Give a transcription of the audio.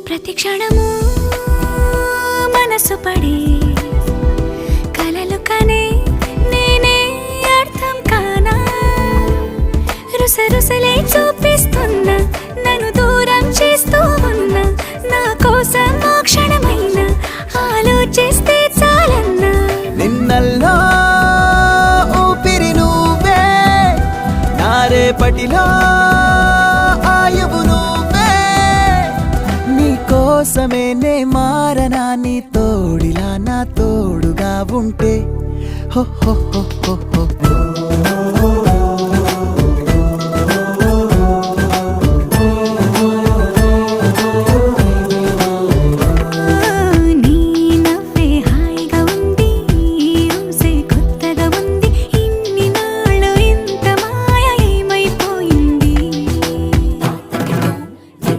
ప్రతి క్షణము మనసు పడి కలలు కనే నేనే అర్థం కానా రుసరుసలే చూపిస్తున్నా నన్ను దూరం చేస్తూ ఉన్నా నా కోసం ఆ క్షణమైన ఆలోచిస్తే చాలన్నా నిన్నల్లో ఊపిరి నువ్వే నా రేపటిలో ఆయువు నువ్వే నీ కోసమే నే మారనా నీ తోడిలా నా తోడుగా ఉంటే హో హో హో హో హో